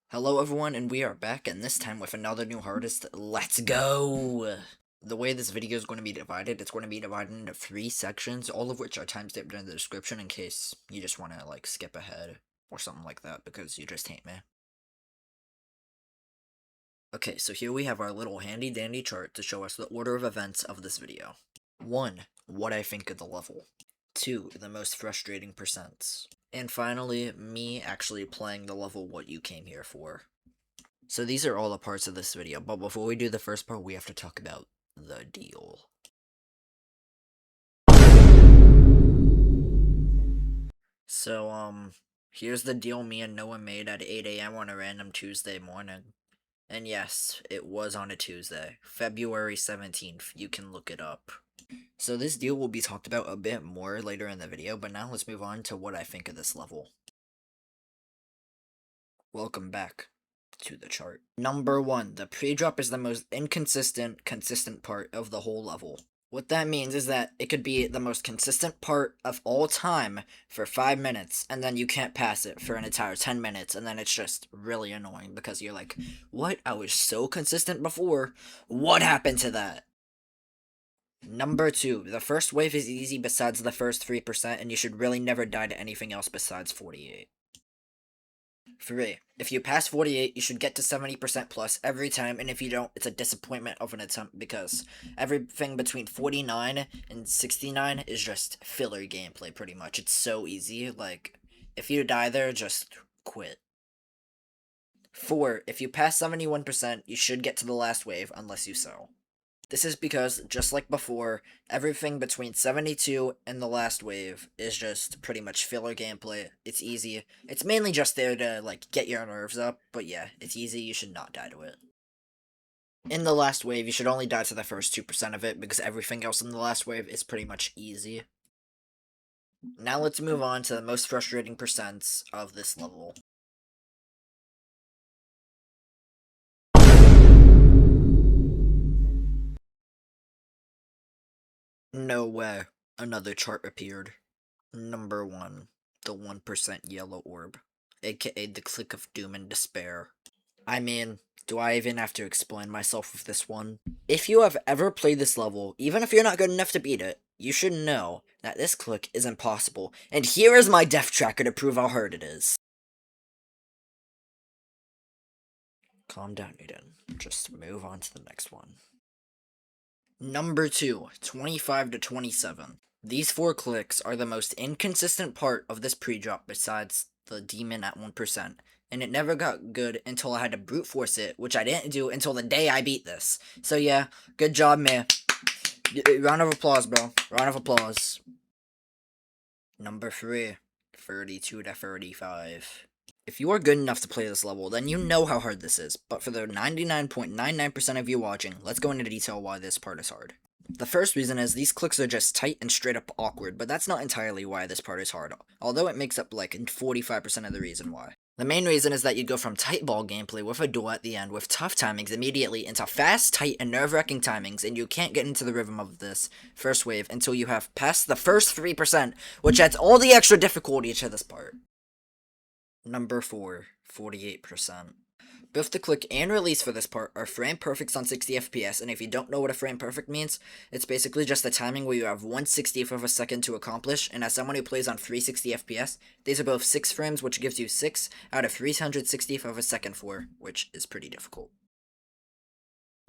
Hello everyone, and we are back, and this time with another new artist. Let's go! The way this video is going to be divided, it's going to be divided into 3 sections, all of which are timestamped in the description in case you just want to, skip ahead or something like that because you just hate me. Okay, so here we have our little handy-dandy chart to show us the order of events of this video. 1. What I think of the level. 2. The most frustrating percents. And finally, me actually playing the level what you came here for. So these are all the parts of this video, but before we do the first part, we have to talk about the deal. So, here's the deal me and Noah made at 8 AM on a random Tuesday morning. And yes, it was on a Tuesday, February 17th, you can look it up. So this deal will be talked about a bit more later in the video, but now let's move on to what I think of this level. Welcome back to the chart. Number 1, the pre-drop is the most consistent part of the whole level. What that means is that it could be the most consistent part of all time for 5 minutes, and then you can't pass it for an entire 10 minutes, and then it's just really annoying because you're like, what? I was so consistent before. What happened to that? Number 2, the first wave is easy besides the first 3%, and you should really never die to anything else besides 48. 3, if you pass 48, you should get to 70% plus every time, and if you don't, it's a disappointment of an attempt because everything between 49 and 69 is just filler gameplay pretty much. It's so easy, like, if you die there, just quit. 4, if you pass 71%, you should get to the last wave unless you sell. This is because, just like before, everything between 72 and the last wave is just pretty much filler gameplay. It's easy. It's mainly just there to, get your nerves up, but yeah, it's easy. You should not die to it. In the last wave, you should only die to the first 2% of it, because everything else in the last wave is pretty much easy. Now let's move on to the most frustrating percents of this level. No way. Another chart appeared. Number 1. The 1% yellow orb. AKA the click of doom and despair. I mean, do I even have to explain myself with this one? If you have ever played this level, even if you're not good enough to beat it, you should know that this click is impossible. And here is my death tracker to prove how hard it is. Calm down, Eden. Just move on to the next one. Number 2, 25 to 27. These 4 clicks are the most inconsistent part of this pre-drop besides the demon at 1%, and it never got good until I had to brute force it, which I didn't do until the day I beat this. So yeah, good job, man. Round of applause, bro. Round of applause. Number 3, 32 to 35. If you are good enough to play this level, then you know how hard this is, but for the 99.99% of you watching, let's go into detail why this part is hard. The first reason is these clicks are just tight and straight up awkward, but that's not entirely why this part is hard, although it makes up 45% of the reason why. The main reason is that you go from tight ball gameplay with a duel at the end with tough timings immediately into fast, tight, and nerve-wracking timings, and you can't get into the rhythm of this first wave until you have passed the first 3%, which adds all the extra difficulty to this part. Number 4, 48%. Both the click and release for this part are frame perfects on 60 FPS, and if you don't know what a frame perfect means, it's basically just the timing where you have 1/60th of a second to accomplish, and as someone who plays on 360 FPS, these are both 6 frames, which gives you 6 out of 360th of a second for, which is pretty difficult.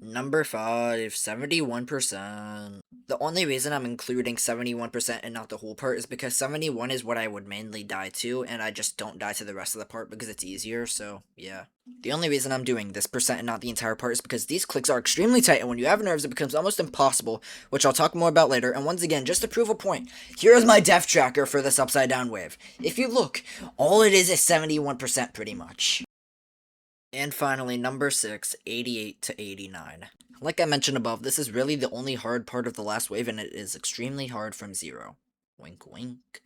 Number 5, 71%. The only reason I'm including 71% and not the whole part is because 71 is what I would mainly die to, and I just don't die to the rest of the part because it's easier, so yeah. The only reason I'm doing this percent and not the entire part is because these clicks are extremely tight, and when you have nerves, it becomes almost impossible, which I'll talk more about later, and once again, just to prove a point, here is my death tracker for this upside down wave. If you look, all it is 71% pretty much. And finally, number 6, 88 to 89. Like I mentioned above, this is really the only hard part of the last wave, and it is extremely hard from 0. Wink, wink.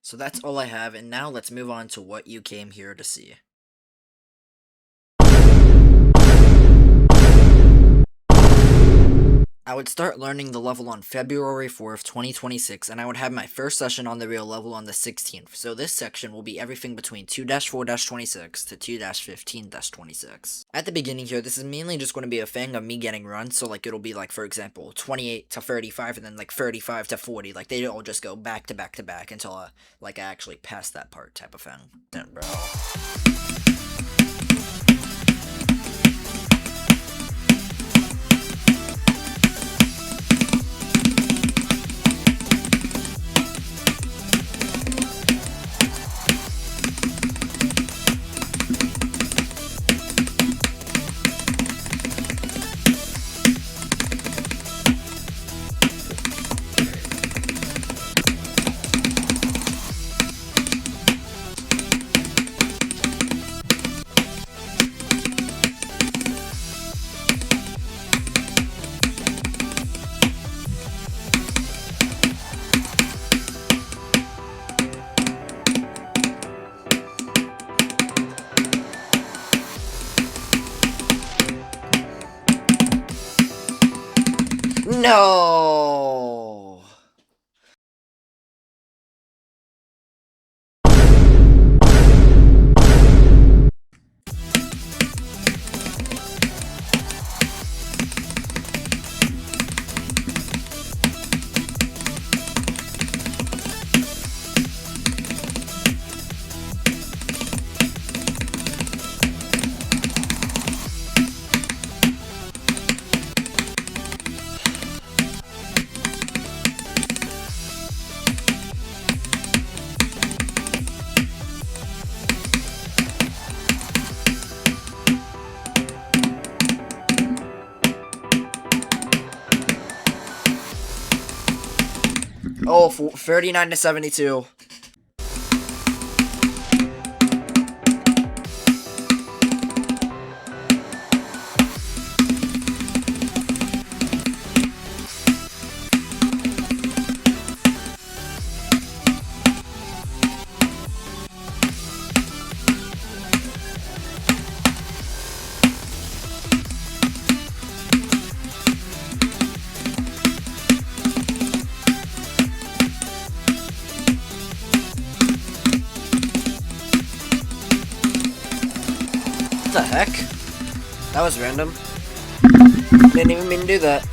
So that's all I have, and now let's move on to what you came here to see. I would start learning the level on February 4th, 2026, and I would have my first session on the real level on the 16th. So this section will be everything between 2-4-26 to 2-15-26. At the beginning here, this is mainly just going to be a thing of me getting runs, so like it'll be like, for example, 28 to 35 and then like 35 to 40. Like they all just go back to back to back until I actually pass that part type of thing. Then, bro. No! Oh, 39 to 72. What the heck? That was random. Didn't even mean to do that.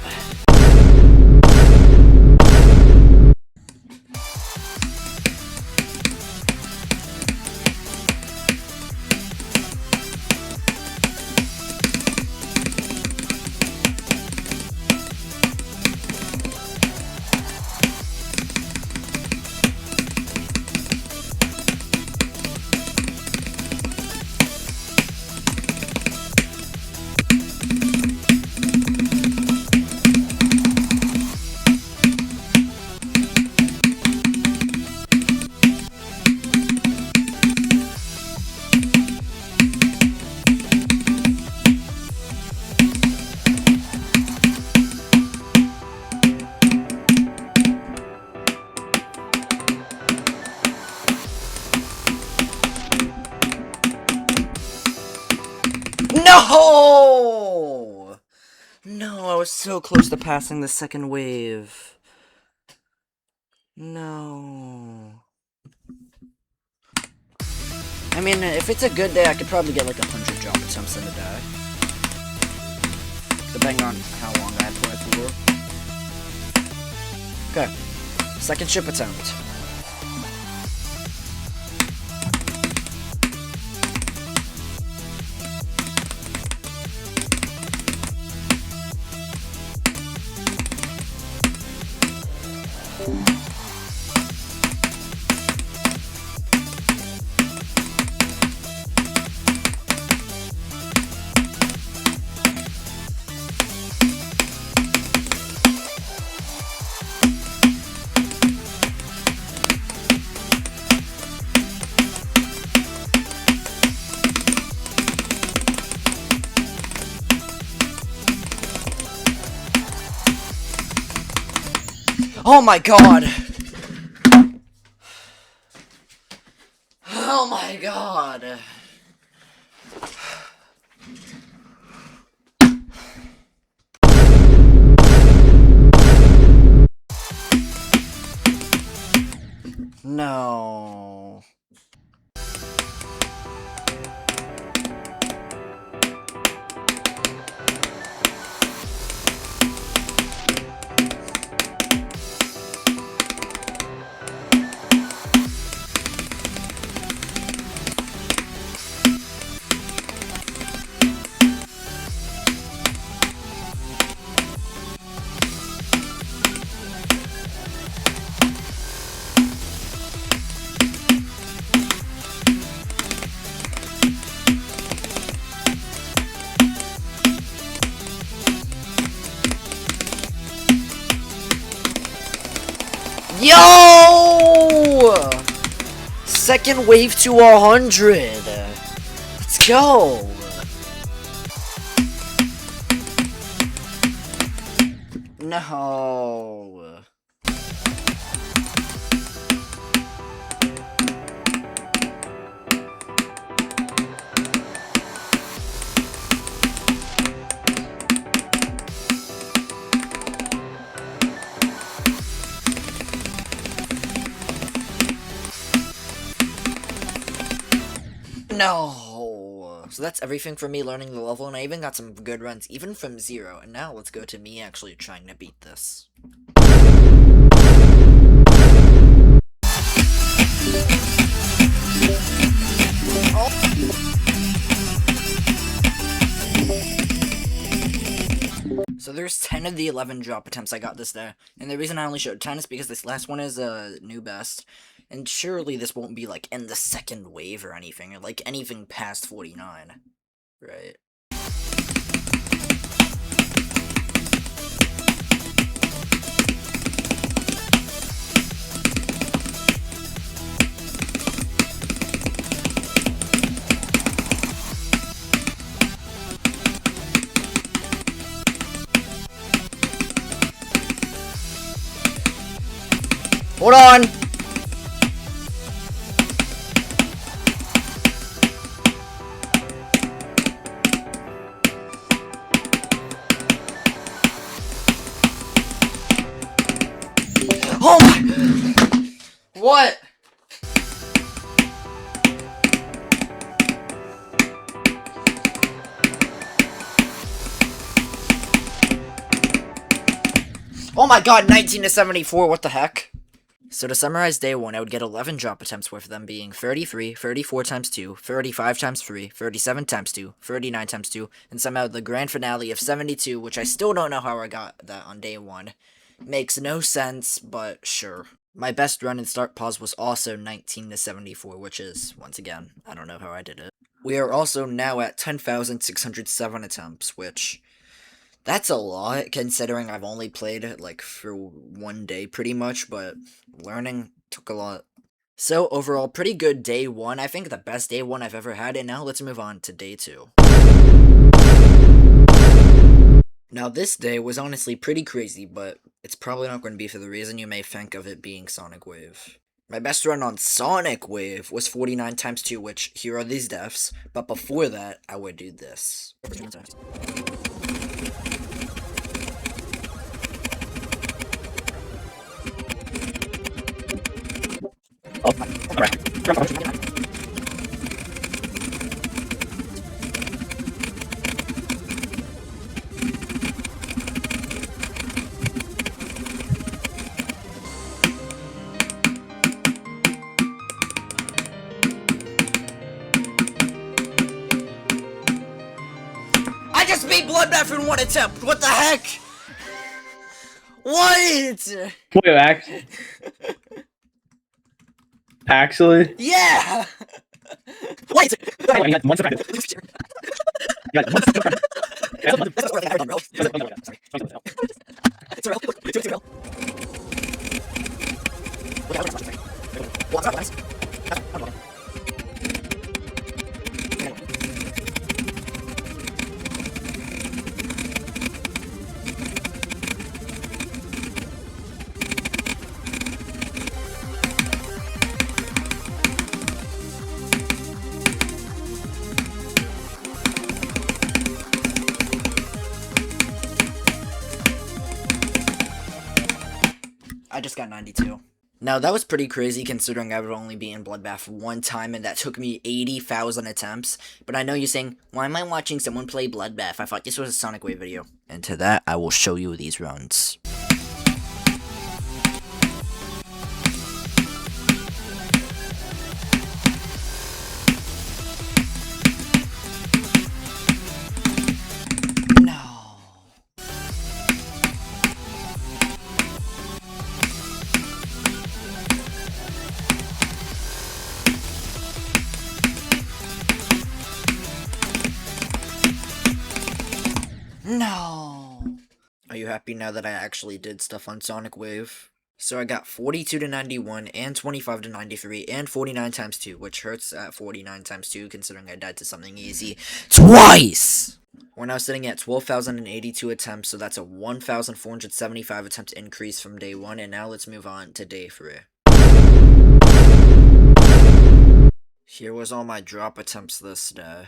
No! No, I was so close to passing the second wave. No. I mean, if it's a good day, I could probably get like 100 jump attempts in a day. Depending on how long I play for. Okay. Second ship attempt. Oh my god! Oh my god! Yo! Second wave to 100. Let's go. No. No! So that's everything for me learning the level, and I even got some good runs, even from 0. And now let's go to me actually trying to beat this. So there's 10 of the 11 drop attempts I got this day, and the reason I only showed 10 is because this last one is a new best, and surely this won't be like in the second wave or anything, or like anything past 49, right? Hold on! Oh my! What? Oh my god, 19 to 74, what the heck? So to summarize day 1, I would get 11 drop attempts, with them being 33, 34 times 2, 35 times 3, 37 times 2, 39 times 2, and somehow the grand finale of 72, which I still don't know how I got that on day 1. Makes no sense, but sure. My best run in start pause was also 19 to 74, which is, once again, I don't know how I did it. We are also now at 10,607 attempts, which... that's a lot, considering I've only played it, like, for one day pretty much, but learning took a lot. So, overall, pretty good day 1. I think the best day 1 I've ever had, and now let's move on to day 2. Now, this day was honestly pretty crazy, but it's probably not going to be for the reason you may think of it being Sonic Wave. My best run on Sonic Wave was 49 times 2, which, here are these deaths, but before that, I would do this. I just beat Bloodbath in 1 attempt! What the heck? What? Wait, actually? Yeah! Wait! I just got 92. Now, that was pretty crazy considering I would only be in Bloodbath 1 time and that took me 80,000 attempts. But I know you're saying, why am I watching someone play Bloodbath? I thought this was a Sonic Wave video. And to that, I will show you these runs. No! Are you happy now that I actually did stuff on Sonic Wave? So I got 42 to 91, and 25 to 93, and 49 times 2, which hurts at 49 times 2, considering I died to something easy twice! We're now sitting at 12,082 attempts, so that's a 1,475 attempt increase from day 1, and now let's move on to day 3. Here was all my drop attempts this day.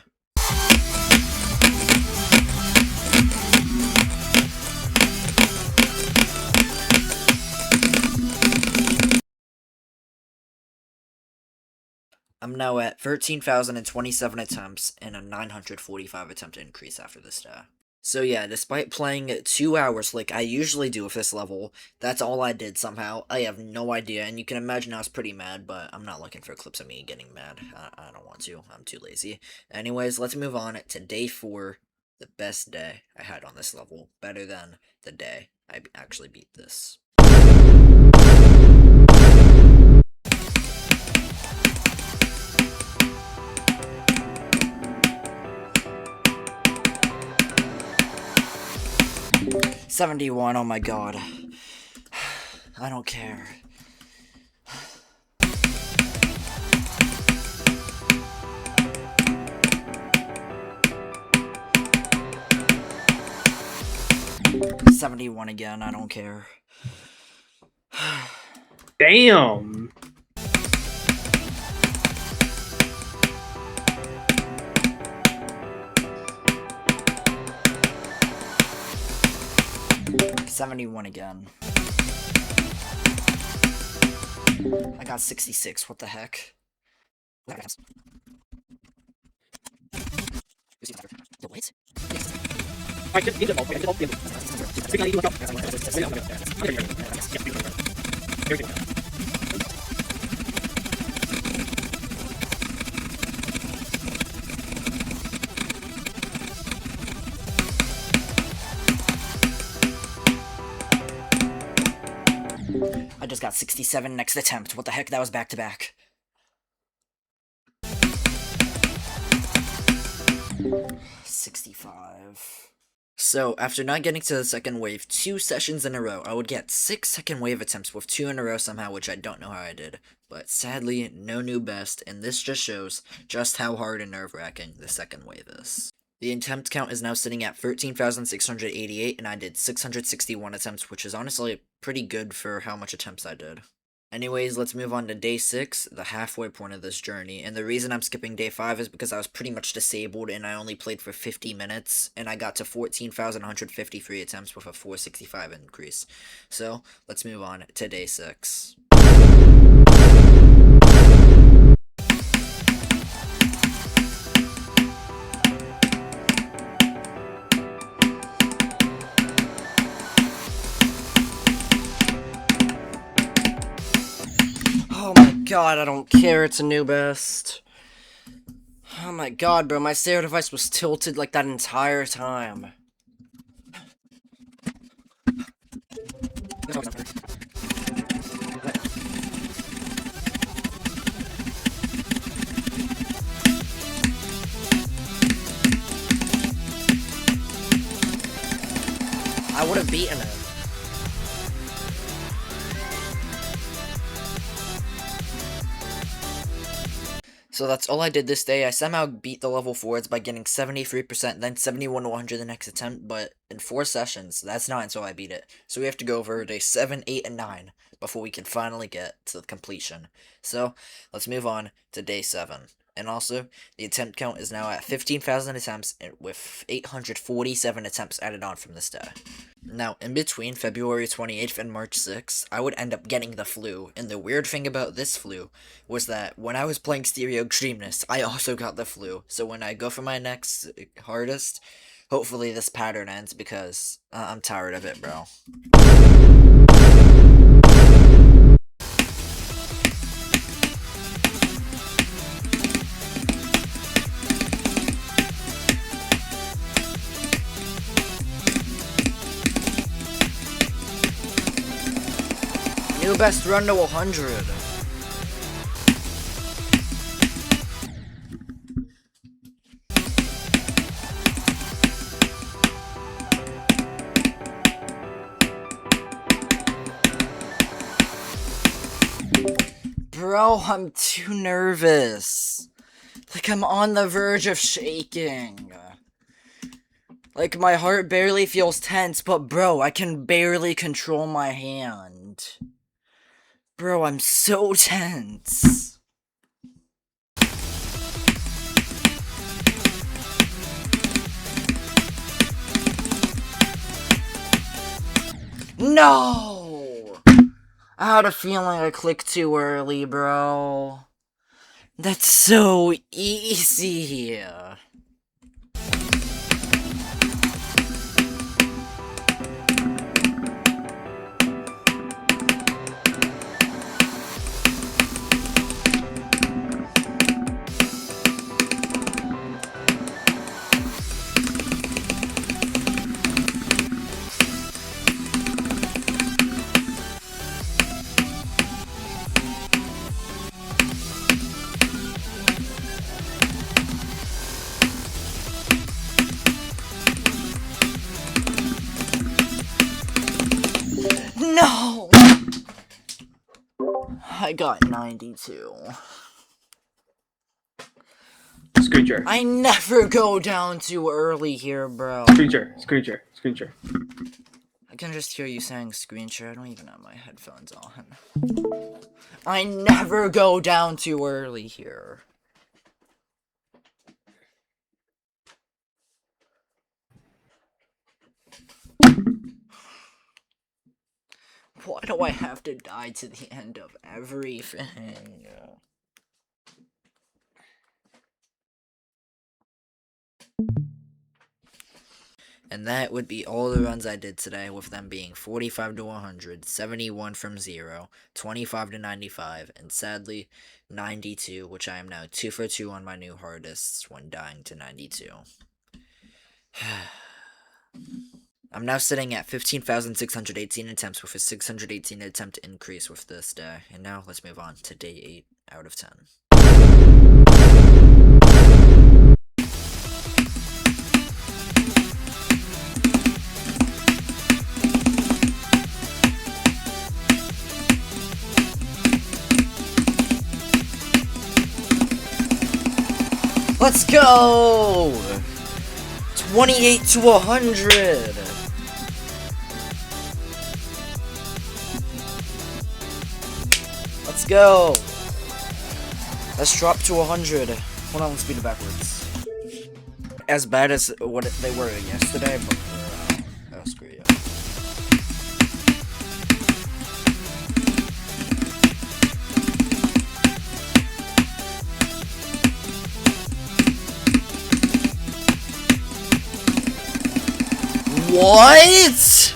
I'm now at 13,027 attempts and a 945 attempt increase after this day. So yeah, despite playing 2 hours like I usually do with this level, that's all I did somehow. I have no idea, and you can imagine I was pretty mad, but I'm not looking for clips of me getting mad. I don't want to. I'm too lazy. Anyways, let's move on to day 4, the best day I had on this level. Better than the day I actually beat this. $71, oh my god. I don't care. $71 again, I don't care. Damn. $71 again. I got 66, what the heck? The what? I just got 67 next attempt. What the heck? That was back to back. $65. So, after not getting to the second wave 2 sessions in a row, I would get 6 second wave attempts with 2 in a row somehow, which I don't know how I did. But sadly, no new best, and this just shows just how hard and nerve-wracking the second wave is. The attempt count is now sitting at 13,688, and I did 661 attempts, which is honestly pretty good for how much attempts I did. Anyways, let's move on to day 6, the halfway point of this journey, and the reason I'm skipping day 5 is because I was pretty much disabled and I only played for 50 minutes, and I got to 14,153 attempts with a 465 increase. So, let's move on to day 6. Oh my god, I don't care, it's a new best. Oh my god, bro, my stereo device was tilted like that entire time. I would have beaten it. So that's all I did this day. I somehow beat the level 4s by getting 73%, then 71 to 100 the next attempt, but in 4 sessions, that's not until I beat it. So we have to go over day 7, 8, and 9 before we can finally get to the completion. So, let's move on to day 7. And also, the attempt count is now at 15,000 attempts, with 847 attempts added on from this day. Now, in between February 28th and March 6th, I would end up getting the flu, and the weird thing about this flu was that when I was playing Stereo Extremeness, I also got the flu, so when I go for my next hardest, hopefully this pattern ends, because I'm tired of it, bro. New best run to 100. No, I'm too nervous. Like, I'm on the verge of shaking. Like, my heart barely feels tense, but bro, I can barely control my hand. Bro, I'm so tense. No! I had a feeling I clicked too early, bro. That's so easy. No! I got 92. Screenshare. I never go down too early here, bro. Screenshare. I can just hear you saying screen share. I don't even have my headphones on. I never go down too early here. Why do I have to die to the end of everything? And that would be all the runs I did today, with them being 45 to 100, 71 from 0, 25 to 95, and sadly, 92, which I am now 2 for 2 on my new hardest when dying to 92. I'm now sitting at 15,618 attempts with a 618 attempt increase with this day. And now let's move on to day 8 out of 10. Let's go! 28 to 100! Let's go! Let's drop to 100. Hold on, let's beat it backwards. As bad as what they were yesterday, but oh, screw you. What?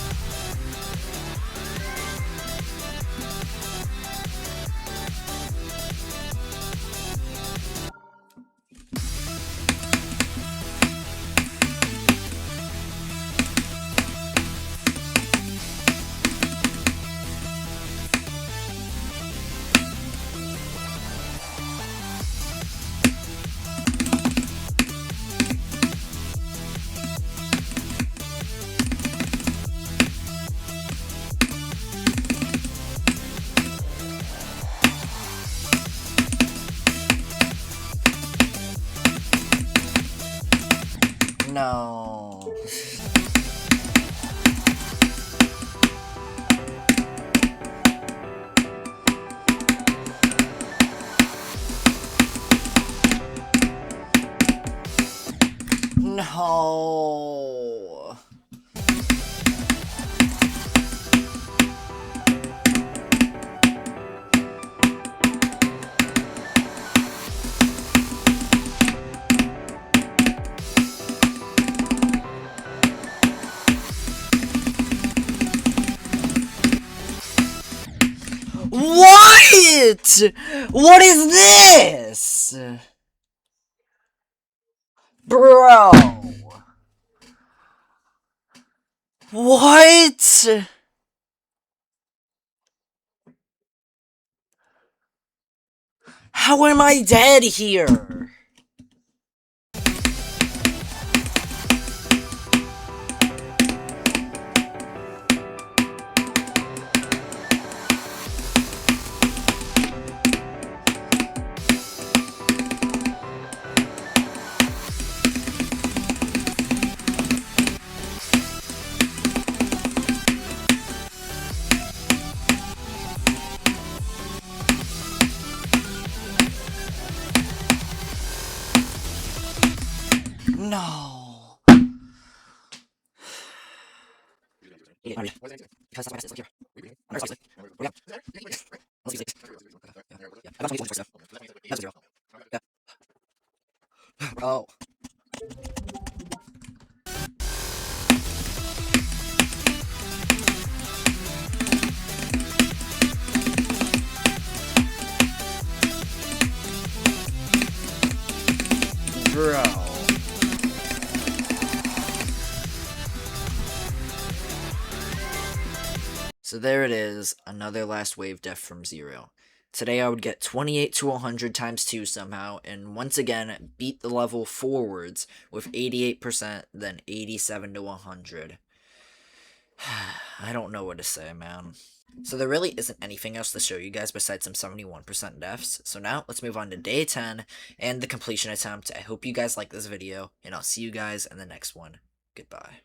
No. No. What? What is this? Bro. What? How am I dead here? No. Bro. Bro. So there it is, another last wave death from 0. Today I would get 28 to 100 times 2 somehow, and once again beat the level forwards with 88%, then 87 to 100. I don't know what to say, man. So there really isn't anything else to show you guys besides some 71% deaths. So now let's move on to day 10 and the completion attempt. I hope you guys like this video, and I'll see you guys in the next one. Goodbye.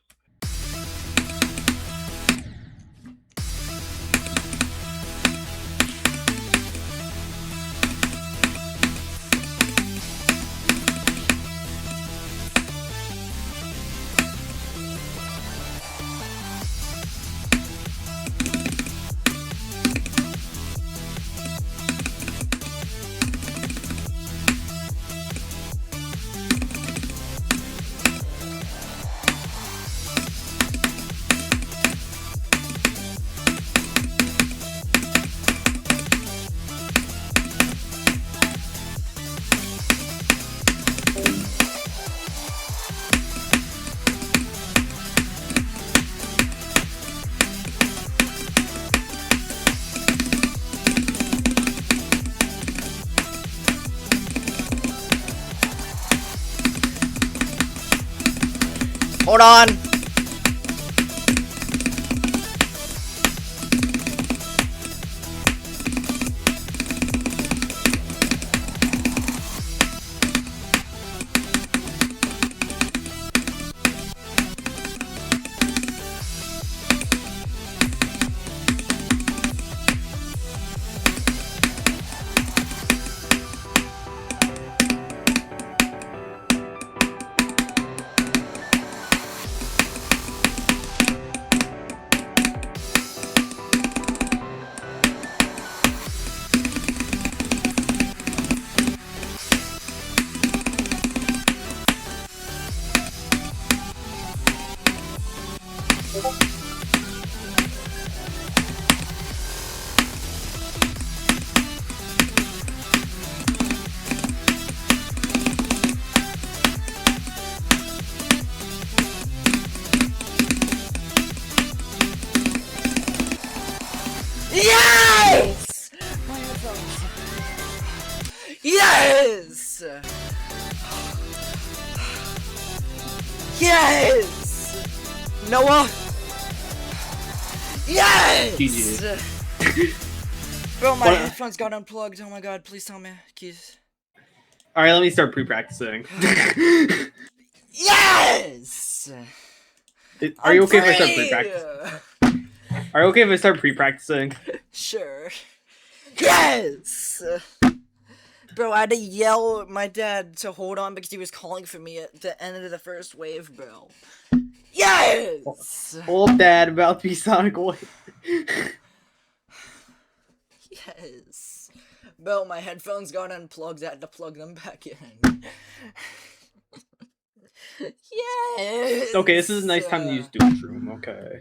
Hold on! Yes! Yes! Yes! Noah! Yes! GG. Bro, my headphones got unplugged. Oh my god, please tell me. Keys. Alright, let me start pre-practicing. Yes! Are you okay if I start pre-practicing? Are you okay if I start pre-practicing? Sure. Yes! Bro, I had to yell at my dad to hold on because he was calling for me at the end of the first wave, bro. Yes! Old dad about to be Sonic White. Yes. Bro, my headphones got unplugged. I had to plug them back in. Yes! Okay, this is a nice time to use Doom Shroom, okay.